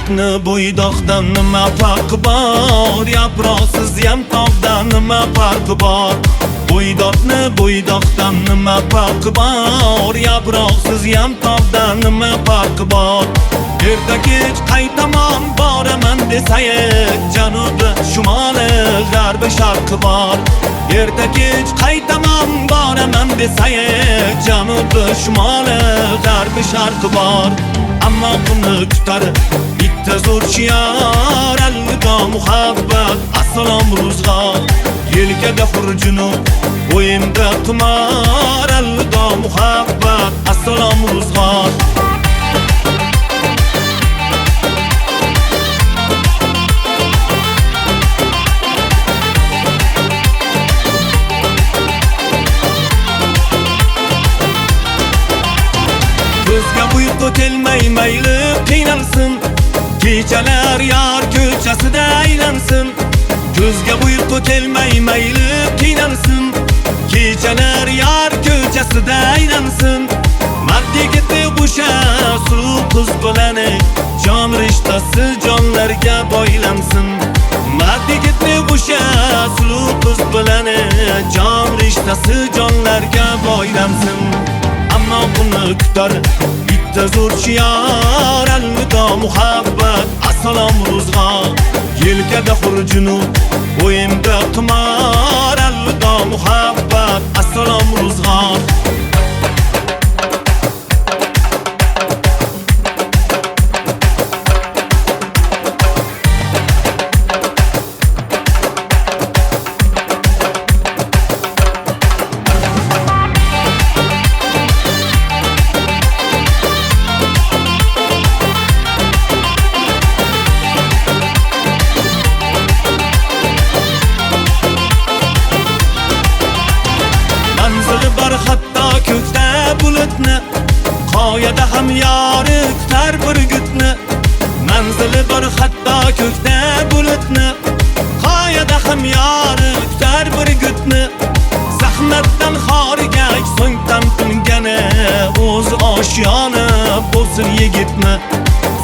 bo'ydoqni bo'ydoqdan nima farqi bor? Yaproqsiz ham tog'dan nima farqi bor? Bo'ydoqni bo'ydoqdan nima farqi bor? Yaproqsiz ham tog'dan nima farqi bor? Erta kech qaytaman boraman desak, janubi shimoli g'arbi sharqi bor. Erta kech qaytaman boraman desak, janubi shimoli g'arbi sharqi bor. Ammo buni kutar bitta zo'r shior, alvido muhabbat, assalom ro'zg'or. Yelkada xurjunu, o'yinda qimor, alvido muhabbat, assalom ro'zg'or. Ko'zga uyqu kelmay mayli qiynalsin, kechalar yor ko'chasida aylansin. Ko'zga uyqu kelmay mayli qiynalsin, kechalar yor ko'chasida aylansin. Mard yigitni bo'sha suluv qiz bilan jon rishtasi jonlarga boylansin. Mard yigitni bo'sha suluv qiz bilan jon rishtasi jonlarga boylansin. Ammo buni kutar bitta zo'r shior, alvido muhabbat, assalom ro'zg'or. Yelkada xurjunu, o'yinda qimor, alvido muhabbat, assalom ro'zg'or. Hatto ko'kda bulutni, qoyada ham yori kutar bir gutni. Manzili bor hatto ko'kda bulutni, qoyada ham yori kutar bir gutni. Zahmatdan xorigak so'ng tampingani, o'z oshiyona bo'lsin yigitni.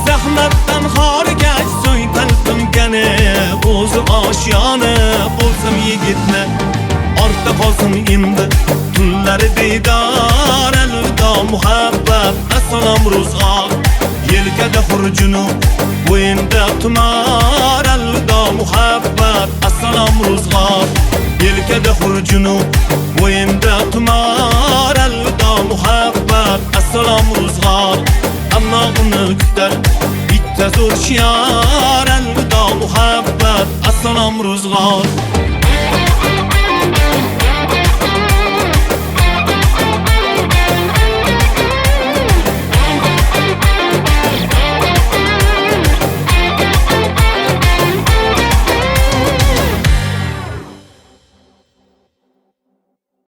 Zahmatdan xorigak so'ng tampingani, o'z oshiyona bo'lsin yigitni. Ortda qolsin endi tunlari bedor, alvido muhabbat, assalom ro'zg'or. Yelkada xurjunu, o'yinda qimor, alvido muhabbat, assalom ro'zg'or. Yelkada xurjunu, o'yinda qimor, alvido muhabbat, assalom ro'zg'or. Ammo uni kutar bitta zo'r shior, alvido muhabbat, assalom ro'zg'or.